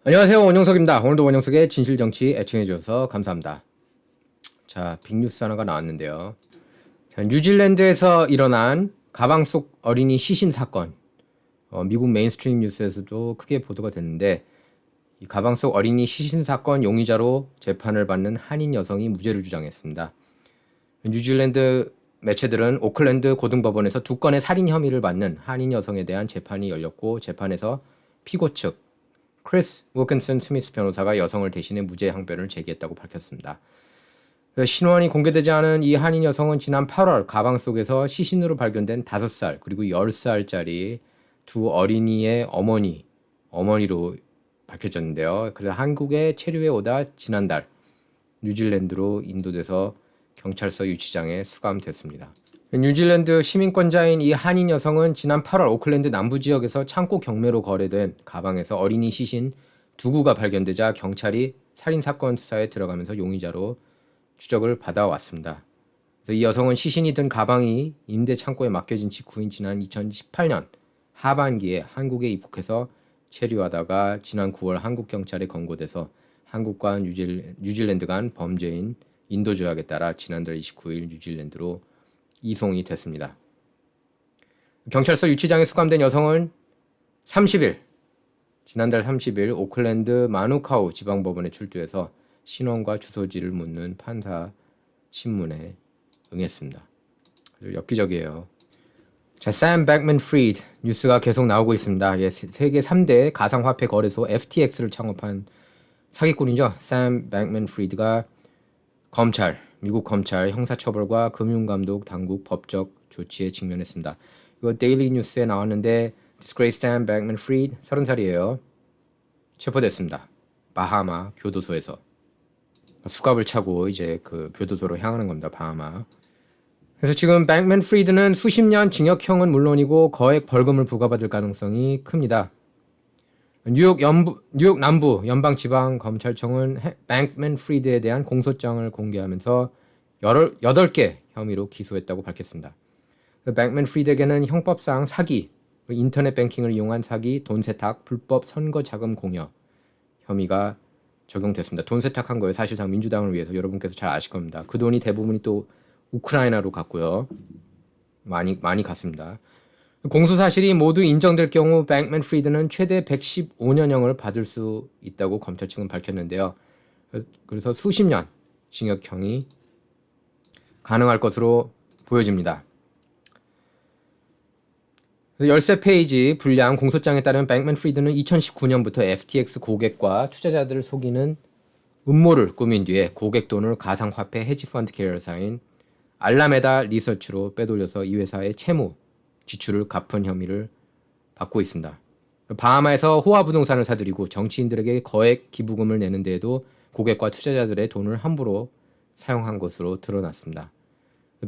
안녕하세요, 원영석입니다. 오늘도 원영석의 진실정치 애청해주셔서 감사합니다. 자, 빅뉴스 하나가 나왔는데요. 자, 뉴질랜드에서 일어난 가방 속 어린이 시신 사건. 미국 메인스트림 뉴스에서도 크게 보도가 됐는데, 이 가방 속 어린이 시신 사건 용의자로 재판을 받는 한인 여성이 무죄를 주장했습니다. 뉴질랜드 매체들은 오클랜드 고등법원에서 2건의 살인 혐의를 받는 한인 여성에 대한 재판이 열렸고, 재판에서 피고 측 크리스 윌킨슨 스미스 변호사가 여성을 대신해 무죄 항변을 제기했다고 밝혔습니다. 신원이 공개되지 않은 이 한인 여성은 지난 8월 가방 속에서 시신으로 발견된 5살 그리고 10살짜리 두 어린이의 어머니로 밝혀졌는데요. 그래서 한국에 체류해 오다 지난달 뉴질랜드로 인도돼서 경찰서 유치장에 수감됐습니다. 뉴질랜드 시민권자인 이 한인 여성은 지난 8월 오클랜드 남부 지역에서 창고 경매로 거래된 가방에서 어린이 시신 2구가 발견되자 경찰이 살인사건 수사에 들어가면서 용의자로 추적을 받아왔습니다. 그래서 이 여성은 시신이 든 가방이 임대 창고에 맡겨진 직후인 지난 2018년 하반기에 한국에 입국해서 체류하다가 지난 9월 한국 경찰에 검거돼서 한국과 뉴질랜드 간 범죄인 인도 조약에 따라 지난달 29일 뉴질랜드로 이송이 됐습니다. 경찰서 유치장에 수감된 여성은 지난달 30일 오클랜드 마누카우 지방법원에 출두해서 신원과 주소지를 묻는 판사 신문에 응했습니다. 엽기적이에요. 자, 샘 백맨 프리드 뉴스가 계속 나오고 있습니다. 세계 3대 가상화폐 거래소 FTX를 창업한 사기꾼이죠. 샘 백맨 프리드가 미국 검찰 형사처벌과 금융감독 당국 법적 조치에 직면했습니다. 이거 데일리 뉴스에 나왔는데 Disgraced Sam Bankman-Fried 30살이에요. 체포됐습니다. 바하마 교도소에서 수갑을 차고 이제 그 교도소로 향하는 겁니다. 바하마. 그래서 지금 백맨-프리드는 수십 년 징역형은 물론이고 거액 벌금을 부과받을 가능성이 큽니다. 뉴욕 남부 연방지방검찰청은 백맨-프리드에 대한 공소장을 공개하면서 8개 혐의로 기소했다고 밝혔습니다. 백맨-프리드에게는 형법상 사기, 인터넷 뱅킹을 이용한 사기, 돈 세탁, 불법 선거 자금 공여 혐의가 적용됐습니다. 돈 세탁한 거예요. 사실상 민주당을 위해서. 여러분께서 잘 아실 겁니다. 그 돈이 대부분이 또 우크라이나로 갔고요. 많이 갔습니다. 공소 사실이 모두 인정될 경우 백맨-프리드는 최대 115년형을 받을 수 있다고 검찰 측은 밝혔는데요. 그래서 수십 년 징역형이 가능할 것으로 보여집니다. 13페이지 분량 공소장에 따르면 백맨-프리드는 2019년부터 FTX 고객과 투자자들을 속이는 음모를 꾸민 뒤에 고객 돈을 가상화폐 헤지펀드 계열사인 알라메다 리서치로 빼돌려서 이 회사의 채무 지출을 갚은 혐의를 받고 있습니다. 바하마에서 호화 부동산을 사들이고 정치인들에게 거액 기부금을 내는 데에도 고객과 투자자들의 돈을 함부로 사용한 것으로 드러났습니다.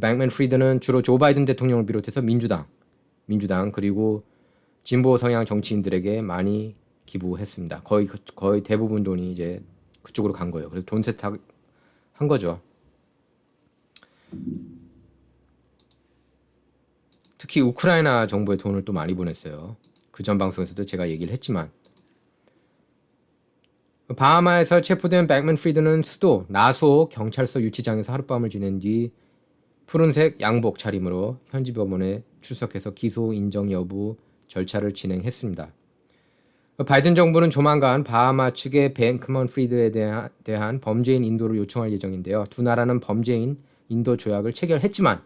백맨-프리드는 주로 조 바이든 대통령을 비롯해서 민주당 그리고 진보 성향 정치인들에게 많이 기부했습니다. 거의 대부분 돈이 이제 그쪽으로 간 거예요. 그래서 돈 세탁한 거죠. 특히 우크라이나 정부에 돈을 또 많이 보냈어요. 그 전 방송에서도 제가 얘기를 했지만 바하마에서 체포된 백맨-프리드는 수도 나소 경찰서 유치장에서 하룻밤을 지낸 뒤 푸른색 양복 차림으로 현지 법원에 출석해서 기소 인정 여부 절차를 진행했습니다. 바이든 정부는 조만간 바하마 측의 뱅크먼-프리드에 대한 범죄인 인도를 요청할 예정인데요. 두 나라는 범죄인 인도 조약을 체결했지만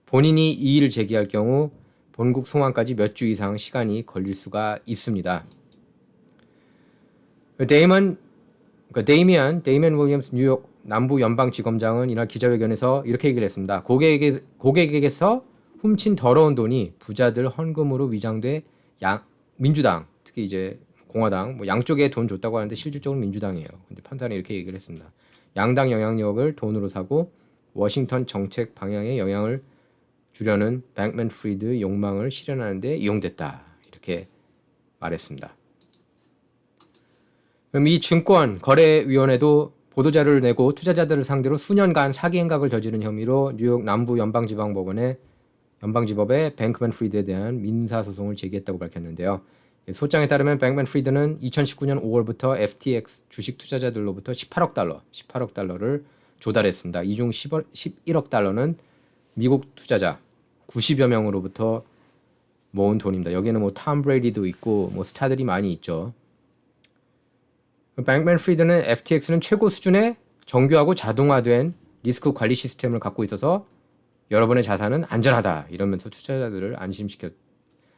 본인이 이의를 제기할 경우 본국 송환까지 몇 주 이상 시간이 걸릴 수가 있습니다. 데이미안 윌리엄스 뉴욕 남부 연방지검장은 이날 기자회견에서 이렇게 얘기를 했습니다. 고객에게서 훔친 더러운 돈이 부자들 헌금으로 위장돼 민주당, 특히 이제 공화당, 양쪽에 돈 줬다고 하는데 실질적으로 민주당이에요. 근데 판사는 이렇게 얘기를 했습니다. 양당 영향력을 돈으로 사고 워싱턴 정책 방향에 영향을 주려는 백맨-프리드 욕망을 실현하는 데 이용됐다. 이렇게 말했습니다. 그럼 이 증권거래위원회도 보도자료를 내고 투자자들을 상대로 수년간 사기 행각을 저지른 혐의로 뉴욕 남부 연방지법에 뱅크맨-프리드에 대한 민사소송을 제기했다고 밝혔는데요. 소장에 따르면 뱅크맨 프리드는 2019년 5월부터 FTX 주식 투자자들로부터 18억 달러를 조달했습니다. 이 중 11억 달러는 미국 투자자 90여 명으로부터 모은 돈입니다. 여기는 뭐 톰 브레이디도 있고 뭐 스타들이 많이 있죠. 뱅크맨 프리드는 FTX는 최고 수준의 정교하고 자동화된 리스크 관리 시스템을 갖고 있어서 여러분의 자산은 안전하다 이러면서 투자자들을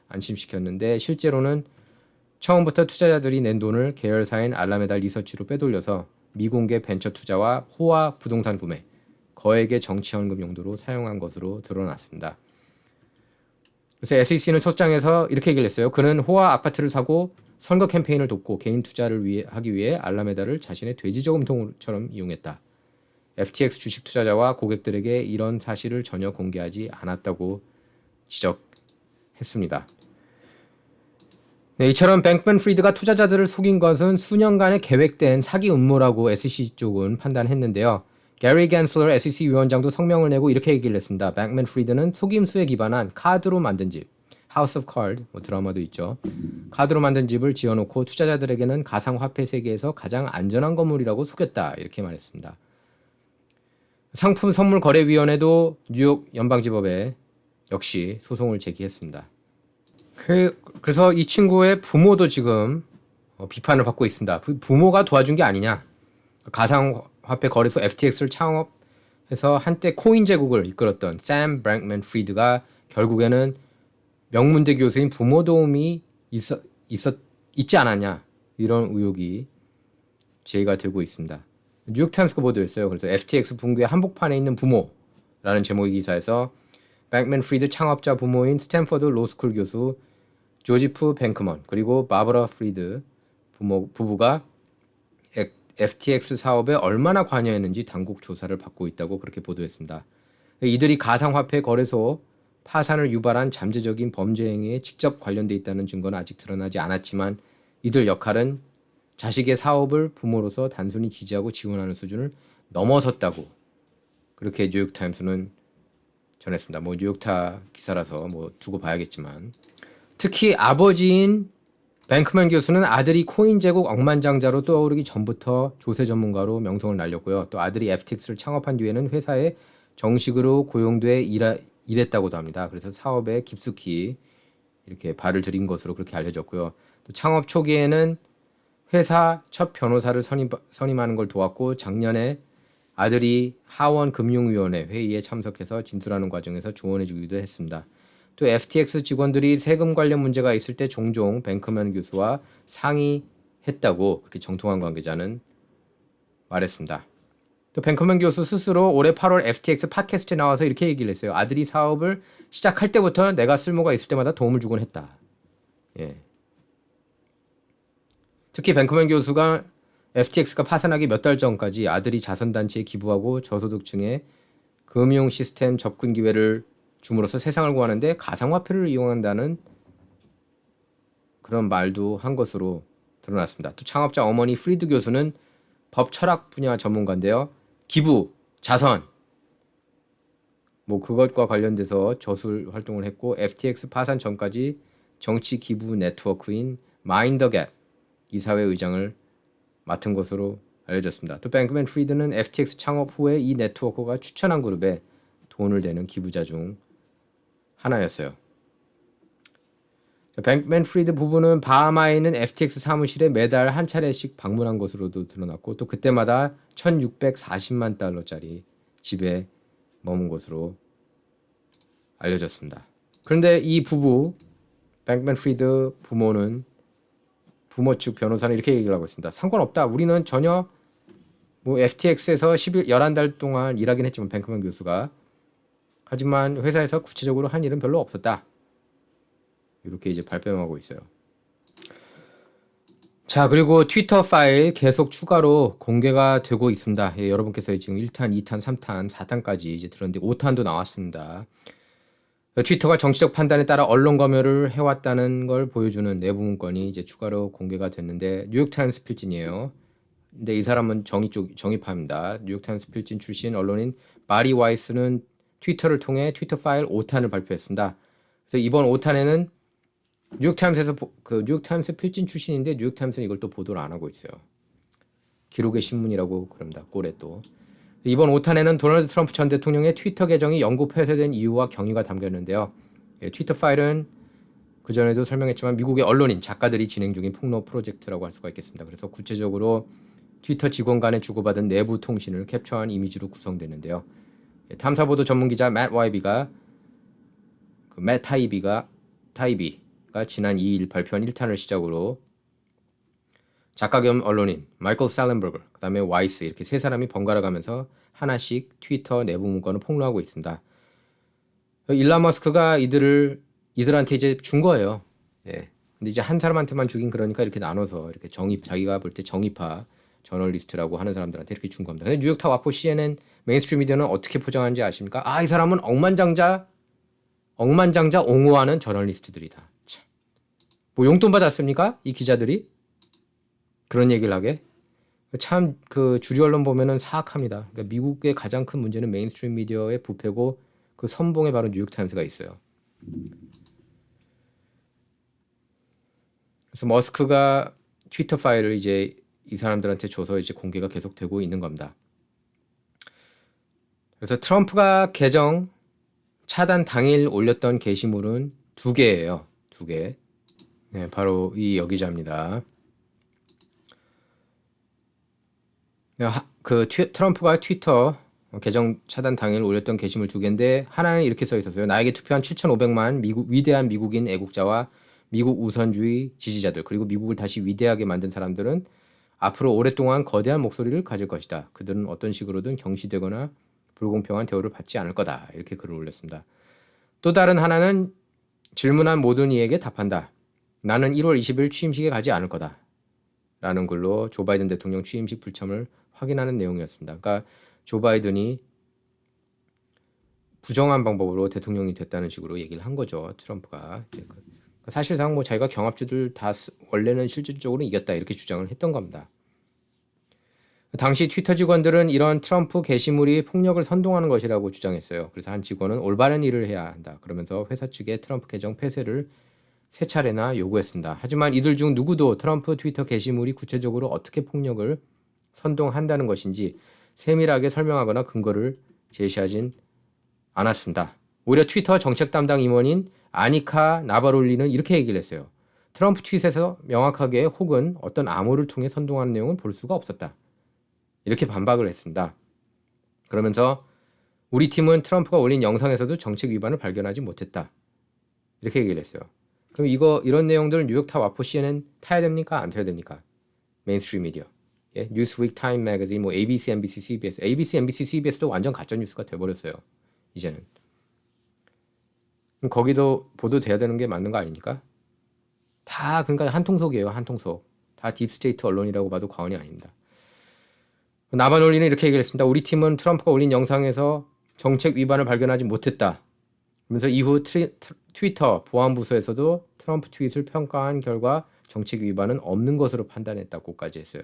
안심시켰는데 실제로는 처음부터 투자자들이 낸 돈을 계열사인 알라메다 리서치로 빼돌려서 미공개 벤처 투자와 호화 부동산 구매, 거액의 정치연금 용도로 사용한 것으로 드러났습니다. 그래서 SEC는 소장에서 이렇게 얘기를 했어요. 그는 호화 아파트를 사고 선거 캠페인을 돕고 개인 투자를 하기 위해 알라메다를 자신의 돼지 저금통처럼 이용했다. FTX 주식 투자자와 고객들에게 이런 사실을 전혀 공개하지 않았다고 지적했습니다. 네, 이처럼 뱅크맨 프리드가 투자자들을 속인 것은 수년간의 계획된 사기 음모라고 SEC 쪽은 판단했는데요. 게리 갠슬러 SEC 위원장도 성명을 내고 이렇게 얘기를 했습니다. 뱅크맨 프리드는 속임수에 기반한 카드로 만든 집, House of Cards, 뭐 드라마도 있죠. 카드로 만든 집을 지어놓고 투자자들에게는 가상화폐 세계에서 가장 안전한 건물이라고 속였다. 이렇게 말했습니다. 상품선물거래위원회도 뉴욕 연방지법에 역시 소송을 제기했습니다. 그래서 이 친구의 부모도 지금 비판을 받고 있습니다. 부모가 도와준 게 아니냐. 가상화폐 거래소 FTX를 창업해서 한때 코인 제국을 이끌었던 샘 뱅크맨 프리드가 결국에는 명문대 교수인 부모 도움이 있지 않았냐. 이런 의혹이 제기가 되고 있습니다. 뉴욕타임스가 보도했어요. 그래서 FTX 붕괴 한복판에 있는 부모라는 제목의 기사에서 뱅크맨 프리드 창업자 부모인 스탠퍼드 로스쿨 교수 조지프 뱅크먼 그리고 바버라 프리드 부부가 FTX 사업에 얼마나 관여했는지 당국 조사를 받고 있다고 그렇게 보도했습니다. 이들이 가상화폐 거래소 파산을 유발한 잠재적인 범죄 행위에 직접 관련돼 있다는 증거는 아직 드러나지 않았지만 이들 역할은 자식의 사업을 부모로서 단순히 지지하고 지원하는 수준을 넘어섰다고 그렇게 뉴욕타임스는 전했습니다. 뭐 뉴욕타 기사라서 뭐 두고 봐야겠지만 특히 아버지인 뱅크맨 교수는 아들이 코인 제국 억만장자로 떠오르기 전부터 조세 전문가로 명성을 날렸고요. 또 아들이 FTX를 창업한 뒤에는 회사에 정식으로 고용돼 일했다고도 합니다. 그래서 사업에 깊숙이 이렇게 발을 들인 것으로 그렇게 알려졌고요. 또 창업 초기에는 회사 첫 변호사를 선임하는 걸 도왔고 작년에 아들이 하원금융위원회 회의에 참석해서 진술하는 과정에서 조언해 주기도 했습니다. 또 FTX 직원들이 세금 관련 문제가 있을 때 종종 뱅크맨 교수와 상의했다고 그렇게 정통한 관계자는 말했습니다. 또 뱅크맨 교수 스스로 올해 8월 FTX 팟캐스트에 나와서 이렇게 얘기를 했어요. 아들이 사업을 시작할 때부터 내가 쓸모가 있을 때마다 도움을 주곤 했다. 예. 특히 뱅크맨 교수가 FTX가 파산하기 몇 달 전까지 아들이 자선단체에 기부하고 저소득층의 금융 시스템 접근 기회를 줌으로써 세상을 구하는데 가상화폐를 이용한다는 그런 말도 한 것으로 드러났습니다. 또 창업자 어머니 프리드 교수는 법 철학 분야 전문가인데요. 기부, 자선, 뭐 그것과 관련돼서 저술 활동을 했고 FTX 파산 전까지 정치 기부 네트워크인 마인드 갭 이사회 의장을 맡은 것으로 알려졌습니다. 또 뱅크맨 프리드는 FTX 창업 후에 이 네트워크가 추천한 그룹에 돈을 대는 기부자 중 하나였어요. 뱅크맨 프리드 부부는 바하마에 있는 FTX 사무실에 매달 한 차례씩 방문한 것으로도 드러났고 또 그때마다 1,640만 달러짜리 집에 머문 것으로 알려졌습니다. 그런데 이 부부 뱅크맨 프리드 부모는 부모 측 변호사는 이렇게 얘기를 하고 있습니다. 상관없다. 우리는 전혀 뭐 FTX에서 11달 동안 일하긴 했지만 뱅크맨 교수가 하지만 회사에서 구체적으로 한 일은 별로 없었다. 이렇게 이제 발뺌하고 있어요. 자, 그리고 트위터 파일 계속 추가로 공개가 되고 있습니다. 예, 여러분께서 지금 1탄, 2탄, 3탄, 4탄까지 이제 들었는데 5탄도 나왔습니다. 트위터가 정치적 판단에 따라 언론 검열을 해왔다는 걸 보여주는 내부 문건이 이제 추가로 공개가 됐는데 뉴욕타임스 필진이에요. 근데 이 사람은 정의파입니다. 뉴욕타임스 필진 출신 언론인 바리 와이스는 트위터를 통해 트위터 파일 5탄을 발표했습니다. 그래서 이번 5탄에는 뉴욕타임스 필진 출신인데 뉴욕타임스는 이걸 또 보도를 안 하고 있어요. 기록의 신문이라고 그럽니다. 꼴에 또. 이번 5탄에는 도널드 트럼프 전 대통령의 트위터 계정이 영구 폐쇄된 이유와 경위가 담겼는데요. 트위터 파일은 그전에도 설명했지만 미국의 언론인, 작가들이 진행 중인 폭로 프로젝트라고 할 수가 있겠습니다. 그래서 구체적으로 트위터 직원 간에 주고받은 내부 통신을 캡처한 이미지로 구성되는데요. 탐사보도 전문기자 맷 타이비가 지난 2일 발표한 1탄을 시작으로 작가 겸 언론인 마이클 살렌버거, 그 다음에 와이스 이렇게 세 사람이 번갈아 가면서 하나씩 트위터 내부 문건을 폭로하고 있습니다. 일론 머스크가 이들한테 이제 준 거예요. 예. 근데 이제 한 사람한테만 주긴 그러니까 이렇게 나눠서 이렇게 자기가 볼 때 정의파 저널리스트라고 하는 사람들한테 이렇게 준 겁니다. 근데 뉴욕타 와포 CNN 메인스트림 미디어는 어떻게 포장하는지 아십니까? 이 사람은 억만장자 옹호하는 저널리스트들이다. 참. 뭐 용돈 받았습니까? 이 기자들이? 그런 얘기를 하게? 참 그 주류 언론 보면은 사악합니다. 그러니까 미국의 가장 큰 문제는 메인스트림 미디어의 부패고 그 선봉에 바로 뉴욕타임스가 있어요. 그래서 머스크가 트위터 파일을 이제 이 사람들한테 줘서 이제 공개가 계속되고 있는 겁니다. 그래서 트럼프가 계정 차단 당일 올렸던 게시물은 2개예요. 2개. 네, 바로 이 여기자입니다. 트럼프가 트위터 계정 차단 당일 올렸던 게시물 2개인데 하나는 이렇게 써 있었어요. 나에게 투표한 7,500만 위대한 미국인 애국자와 미국 우선주의 지지자들, 그리고 미국을 다시 위대하게 만든 사람들은 앞으로 오랫동안 거대한 목소리를 가질 것이다. 그들은 어떤 식으로든 경시되거나 불공평한 대우를 받지 않을 거다. 이렇게 글을 올렸습니다. 또 다른 하나는 질문한 모든 이에게 답한다. 나는 1월 20일 취임식에 가지 않을 거다. 라는 글로 조 바이든 대통령 취임식 불참을 확인하는 내용이었습니다. 그러니까 조 바이든이 부정한 방법으로 대통령이 됐다는 식으로 얘기를 한 거죠. 트럼프가. 사실상 뭐 자기가 경합주들 다 원래는 실질적으로 이겼다 이렇게 주장을 했던 겁니다. 당시 트위터 직원들은 이런 트럼프 게시물이 폭력을 선동하는 것이라고 주장했어요. 그래서 한 직원은 올바른 일을 해야 한다. 그러면서 회사 측에 트럼프 계정 폐쇄를 3차례나 요구했습니다. 하지만 이들 중 누구도 트럼프 트위터 게시물이 구체적으로 어떻게 폭력을 선동한다는 것인지 세밀하게 설명하거나 근거를 제시하진 않았습니다. 오히려 트위터 정책 담당 임원인 아니카 나바롤리는 이렇게 얘기를 했어요. 트럼프 트윗에서 명확하게 혹은 어떤 암호를 통해 선동하는 내용은 볼 수가 없었다. 이렇게 반박을 했습니다. 그러면서 우리 팀은 트럼프가 올린 영상에서도 정책 위반을 발견하지 못했다. 이렇게 얘기를 했어요. 그럼 이런 내용들 뉴욕타 와포 CNN 타야 됩니까? 안 타야 됩니까? 메인스트림 미디어. 예? 뉴스위크, 타임 매거진, 뭐 ABC, NBC, CBS. ABC, NBC, CBS도 완전 가짜 뉴스가 돼버렸어요. 이제는. 그럼 거기도 보도돼야 되는 게 맞는 거 아닙니까? 다 그러니까 한통속이에요. 한통속. 다 딥스테이트 언론이라고 봐도 과언이 아닙니다. 나바놀리는 이렇게 얘기를 했습니다. 우리 팀은 트럼프가 올린 영상에서 정책 위반을 발견하지 못했다. 그러면서 이후 트위터 보안부서에서도 트럼프 트윗을 평가한 결과 정책 위반은 없는 것으로 판단했다고까지 했어요.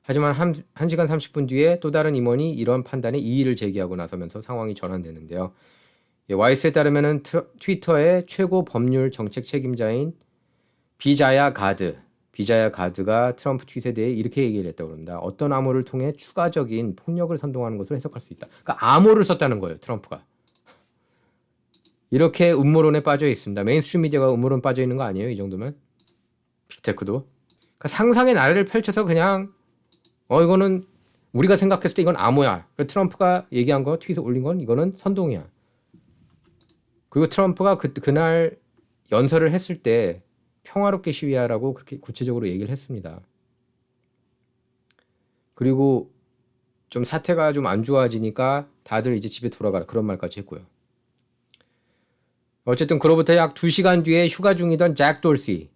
하지만 1시간 30분 뒤에 또 다른 임원이 이런 판단에 이의를 제기하고 나서면서 상황이 전환되는데요. 와이스에 따르면 트위터의 최고 법률 정책 책임자인 비자야 가드가 트럼프 트윗에 대해 이렇게 얘기를 했다고 합니다. 어떤 암호를 통해 추가적인 폭력을 선동하는 것으로 해석할 수 있다. 그러니까 암호를 썼다는 거예요. 트럼프가. 이렇게 음모론에 빠져 있습니다. 메인스트림 미디어가 음모론 빠져 있는 거 아니에요? 이 정도면? 빅테크도. 그러니까 상상의 나래를 펼쳐서 그냥 이거는 우리가 생각했을 때 이건 암호야. 트럼프가 얘기한 거 트윗에 올린 건 이거는 선동이야. 그리고 트럼프가 그날 연설을 했을 때 평화롭게 시위하라고 그렇게 구체적으로 얘기를 했습니다. 그리고 좀 사태가 좀 안 좋아지니까 다들 이제 집에 돌아가라 그런 말까지 했고요. 어쨌든 그로부터 약 2시간 뒤에 휴가 중이던 잭 돌시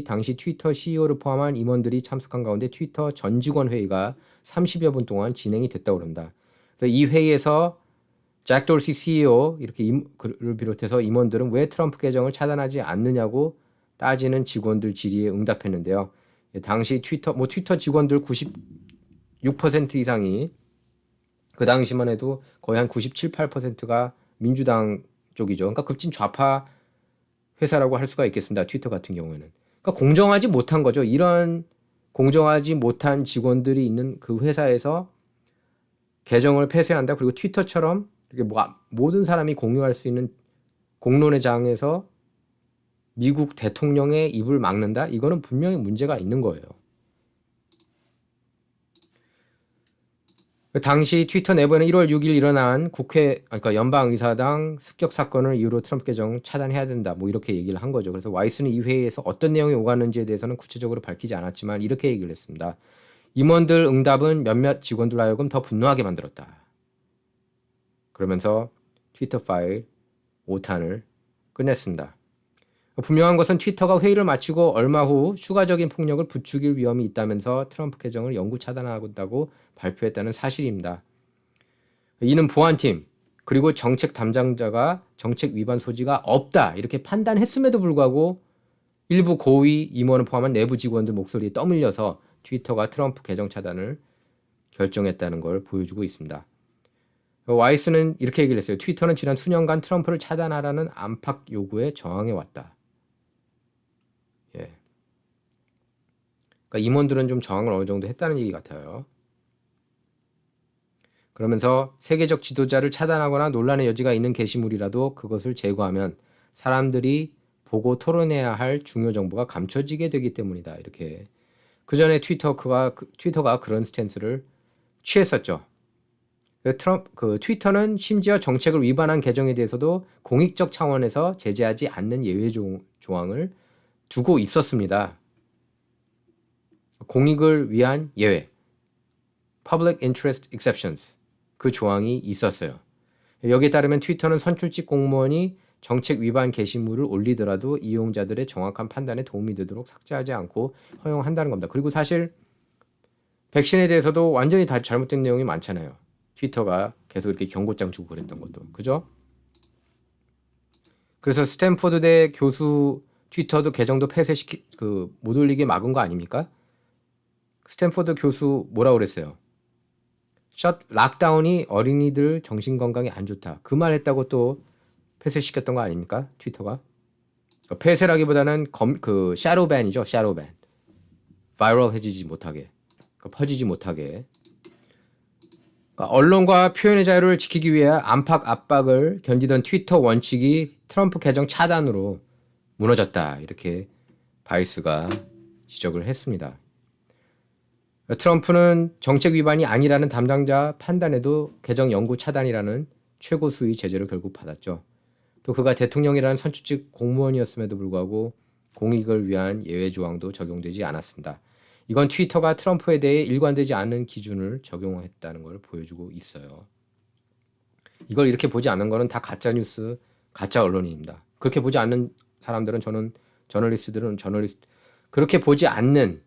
당시 트위터 CEO를 포함한 임원들이 참석한 가운데 트위터 전 직원 회의가 30여 분 동안 진행이 됐다고 합니다. 그래서 이 회의에서 잭 돌시 CEO 를 비롯해서 임원들은 왜 트럼프 계정을 차단하지 않느냐고 따지는 직원들 질의에 응답했는데요. 당시 트위터 직원들 96% 이상이 그 당시만 해도 거의 한 97, 8%가 민주당 쪽이죠. 그러니까 급진 좌파 회사라고 할 수가 있겠습니다. 트위터 같은 경우에는. 그러니까 공정하지 못한 거죠. 이런 공정하지 못한 직원들이 있는 그 회사에서 계정을 폐쇄한다. 그리고 트위터처럼 이렇게 모든 사람이 공유할 수 있는 공론의 장에서 미국 대통령의 입을 막는다? 이거는 분명히 문제가 있는 거예요. 당시 트위터 내부에는 1월 6일 일어난 그러니까 연방의사당 습격 사건을 이유로 트럼프 계정 차단해야 된다. 뭐 이렇게 얘기를 한 거죠. 그래서 와이스는 이 회의에서 어떤 내용이 오갔는지에 대해서는 구체적으로 밝히지 않았지만 이렇게 얘기를 했습니다. 임원들 응답은 몇몇 직원들 하여금 더 분노하게 만들었다. 그러면서 트위터 파일 5탄을 끝냈습니다. 분명한 것은 트위터가 회의를 마치고 얼마 후 추가적인 폭력을 부추길 위험이 있다면서 트럼프 계정을 영구 차단하겠다고 발표했다는 사실입니다. 이는 보안팀 그리고 정책 담당자가 정책 위반 소지가 없다 이렇게 판단했음에도 불구하고 일부 고위 임원을 포함한 내부 직원들 목소리에 떠밀려서 트위터가 트럼프 계정 차단을 결정했다는 걸 보여주고 있습니다. 와이스는 이렇게 얘기를 했어요. 트위터는 지난 수년간 트럼프를 차단하라는 안팎 요구에 저항해왔다. 예. 그러니까 임원들은 좀 저항을 어느 정도 했다는 얘기 같아요. 그러면서 세계적 지도자를 차단하거나 논란의 여지가 있는 게시물이라도 그것을 제거하면 사람들이 보고 토론해야 할 중요 정보가 감춰지게 되기 때문이다. 이렇게 그 전에 트위터가 그런 스탠스를 취했었죠. 트위터는 심지어 정책을 위반한 계정에 대해서도 공익적 차원에서 제재하지 않는 예외 조항을 두고 있었습니다. 공익을 위한 예외, Public Interest Exceptions 그 조항이 있었어요. 여기에 따르면 트위터는 선출직 공무원이 정책 위반 게시물을 올리더라도 이용자들의 정확한 판단에 도움이 되도록 삭제하지 않고 허용한다는 겁니다. 그리고 사실 백신에 대해서도 완전히 다 잘못된 내용이 많잖아요. 트위터가 계속 이렇게 경고장 주고 그랬던 것도. 그죠? 그래서 스탠포드대 교수 트위터도 계정도 못 올리게 막은 거 아닙니까? 스탠포드 교수 뭐라고 그랬어요? 락다운이 어린이들 정신건강에 안 좋다. 그 말 했다고 또 폐쇄시켰던 거 아닙니까? 트위터가. 폐쇄라기보다는 샤도우밴이죠. 샤도우밴. 바이럴해지지 못하게. 퍼지지 못하게. 언론과 표현의 자유를 지키기 위해 안팎 압박을 견디던 트위터 원칙이 트럼프 계정 차단으로 무너졌다. 이렇게 바이스가 지적을 했습니다. 트럼프는 정책 위반이 아니라는 담당자 판단에도 계정 영구 차단이라는 최고 수위 제재를 결국 받았죠. 또 그가 대통령이라는 선출직 공무원이었음에도 불구하고 공익을 위한 예외 조항도 적용되지 않았습니다. 이건 트위터가 트럼프에 대해 일관되지 않은 기준을 적용했다는 걸 보여주고 있어요. 이걸 이렇게 보지 않는 거는 다 가짜 뉴스, 가짜 언론입니다. 그렇게 보지 않는 사람들은 그렇게 보지 않는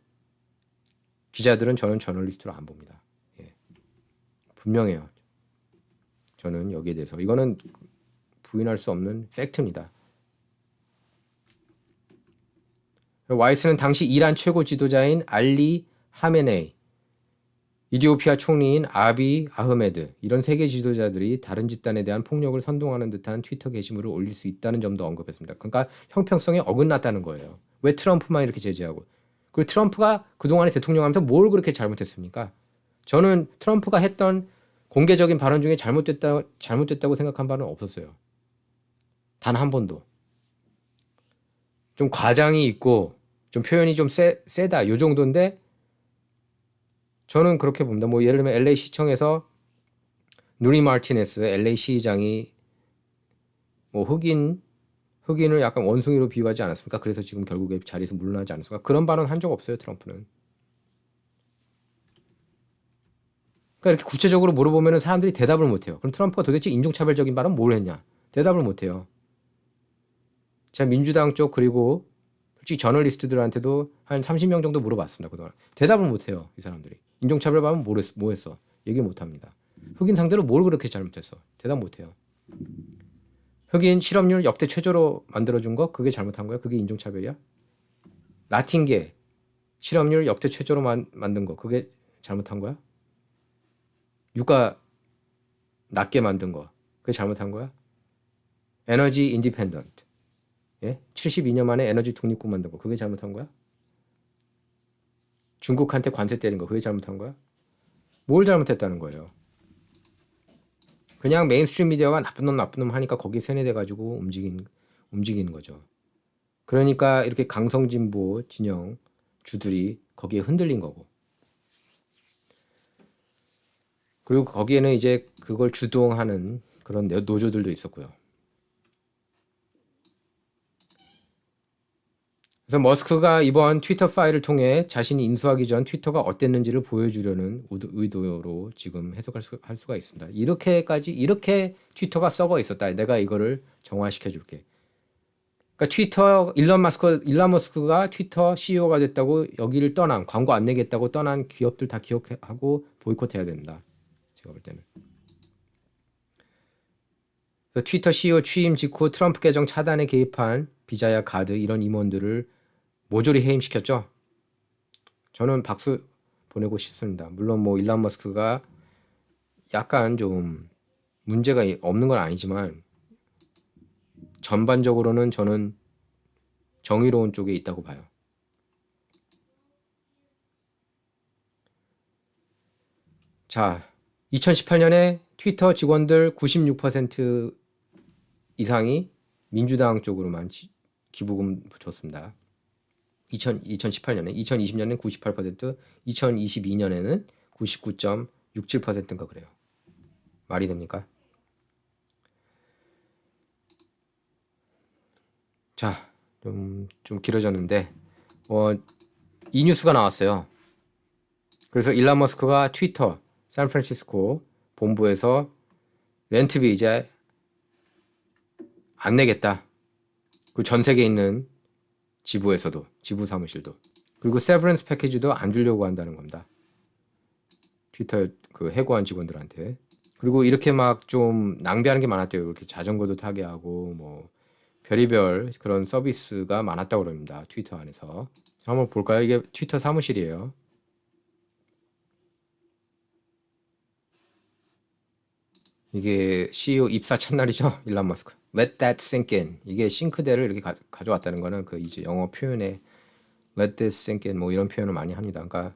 기자들은 저는 저널리스트로 안 봅니다. 예. 분명해요. 저는 여기에 대해서 이거는 부인할 수 없는 팩트입니다. 와이스는 당시 이란 최고 지도자인 알리 하메네이, 이디오피아 총리인 아비 아흐메드 이런 세계 지도자들이 다른 집단에 대한 폭력을 선동하는 듯한 트위터 게시물을 올릴 수 있다는 점도 언급했습니다. 그러니까 형평성에 어긋났다는 거예요. 왜 트럼프만 이렇게 제재하고. 그리고 트럼프가 그동안에 대통령하면서 뭘 그렇게 잘못했습니까? 저는 트럼프가 했던 공개적인 발언 중에 잘못됐다고 생각한 바는 없었어요. 단 한 번도. 좀 과장이 있고 좀 표현이 좀 세다 요 정도인데 저는 그렇게 봅니다. 뭐 예를 들면 LA 시청에서 누리 마르티네스 LA 시장이 뭐 흑인을 약간 원숭이로 비유하지 않았습니까? 그래서 지금 결국에 자리에서 물러나지 않았습니까? 그런 발언 한 적 없어요, 트럼프는. 그러니까 이렇게 구체적으로 물어보면 사람들이 대답을 못해요. 그럼 트럼프가 도대체 인종차별적인 발언 뭘 했냐? 대답을 못해요. 제가 민주당 쪽 그리고 솔직히 저널리스트들한테도 한 30명 정도 물어봤습니다. 그동안. 대답을 못해요. 이 사람들이. 인종차별 발언 뭐 했어? 얘기 못합니다. 흑인 상대로 뭘 그렇게 잘못했어? 대답 못해요. 흑인 실업률 역대 최저로 만들어준 거 그게 잘못한 거야? 그게 인종차별이야? 라틴계 실업률 역대 최저로 만든 거 그게 잘못한 거야? 유가 낮게 만든 거 그게 잘못한 거야? 에너지 인디펜던트 예? 72년 만에 에너지 독립국 만든 거 그게 잘못한 거야? 중국한테 관세 때린 거 그게 잘못한 거야? 뭘 잘못했다는 거예요? 그냥 메인스트림 미디어가 나쁜 놈 하니까 거기에 세뇌돼가지고 움직이는 거죠. 그러니까 이렇게 강성진보 진영 주들이 거기에 흔들린 거고. 그리고 거기에는 이제 그걸 주동하는 그런 노조들도 있었고요. 그래서 머스크가 이번 트위터 파일을 통해 자신이 인수하기 전 트위터가 어땠는지를 보여주려는 의도로 지금 할 수가 있습니다. 이렇게 트위터가 썩어 있었다. 내가 이거를 정화시켜 줄게. 그러니까 트위터 일론 머스크가 트위터 CEO가 됐다고 여기를 떠난 광고 안 내겠다고 떠난 기업들 다 기억하고 보이콧해야 됩니다. 제가 볼 때는. 그래서 트위터 CEO 취임 직후 트럼프 계정 차단에 개입한 비자야 가드 이런 임원들을 모조리 해임시켰죠. 저는 박수 보내고 싶습니다. 물론 뭐 일론 머스크가 약간 좀 문제가 없는 건 아니지만 전반적으로는 저는 정의로운 쪽에 있다고 봐요. 자, 2018년에 트위터 직원들 96% 이상이 민주당 쪽으로만 기부금 줬습니다. 2018년에 2020년에는 98%, 2022년에는 99.67%인가 그래요. 말이 됩니까? 자, 좀 길어졌는데 이 뉴스가 나왔어요. 그래서 일론 머스크가 트위터 샌프란시스코 본부에서 렌트비 이제 안 내겠다. 그 전 세계에 있는 지부에서도 지부 사무실도 그리고 세브런스 패키지도 안 주려고 한다는 겁니다. 트위터 그 해고한 직원들한테. 그리고 이렇게 막 좀 낭비하는 게 많았대요. 이렇게 자전거도 타게 하고 뭐 별의별 그런 서비스가 많았다고 그럽니다. 트위터 안에서. 한번 볼까요? 이게 트위터 사무실이에요. 이게 CEO 입사 첫날이죠. 일론 머스크. Let that sink in. 이게 싱크대를 이렇게 가져왔다는 거는 그 이제 영어 표현에 Let this sink in 뭐 이런 표현을 많이 합니다. 그러니까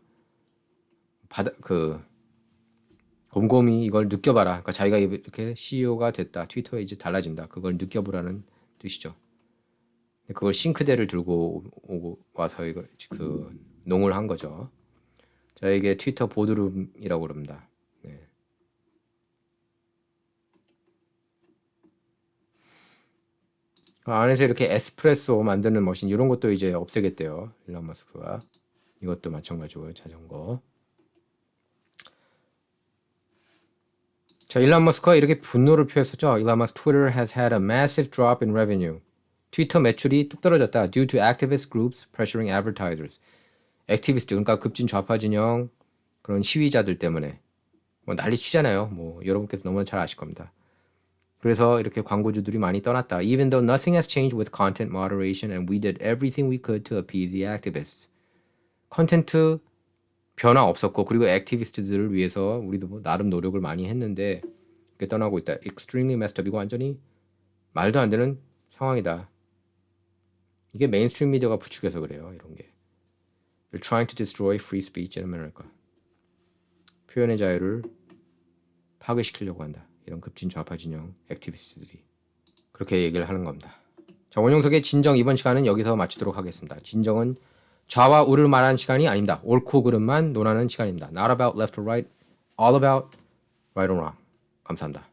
곰곰이 이걸 느껴봐라. 그러니까 자기가 이렇게 CEO가 됐다. 트위터에 이제 달라진다. 그걸 느껴보라는 뜻이죠. 그걸 싱크대를 들고 오고 와서 이거 농을 한 거죠. 자, 이게 트위터 보드룸이라고 그럽니다. 네. 안에서 이렇게 에스프레소 만드는 머신 이런 것도 이제 없애겠대요. 일론 머스크가. 이것도 마찬가지고요. 자전거. 자, 일론 머스크가 이렇게 분노를 표했었죠. 일론 머스크 Twitter has had a massive drop in revenue. 트위터 매출이 뚝 떨어졌다. Due to activist groups pressuring advertisers. 액티비스트 그러니까 급진 좌파 진영 그런 시위자들 때문에 뭐 난리 치잖아요. 뭐 여러분께서 너무나 잘 아실 겁니다. 그래서 이렇게 광고주들이 많이 떠났다. Even though nothing has changed with content moderation and we did everything we could to appease the activists. 컨텐트 변화 없었고 그리고 액티비스트들을 위해서 우리도 뭐 나름 노력을 많이 했는데 이렇게 떠나고 있다. Extremely messed up. 이거 완전히 말도 안 되는 상황이다. 이게 메인스트림 미디어가 부추겨서 그래요. 이런 게. They're trying to destroy free speech in America. 표현의 자유를 파괴시키려고 한다. 이런 급진 좌파 진영 액티비스트들이 그렇게 얘기를 하는 겁니다. 자, 원용석의 진정 이번 시간은 여기서 마치도록 하겠습니다. 진정은 좌와 우를 말하는 시간이 아닙니다. 옳고 그름만 논하는 시간입니다. Not about left or right, all about right or wrong. 감사합니다.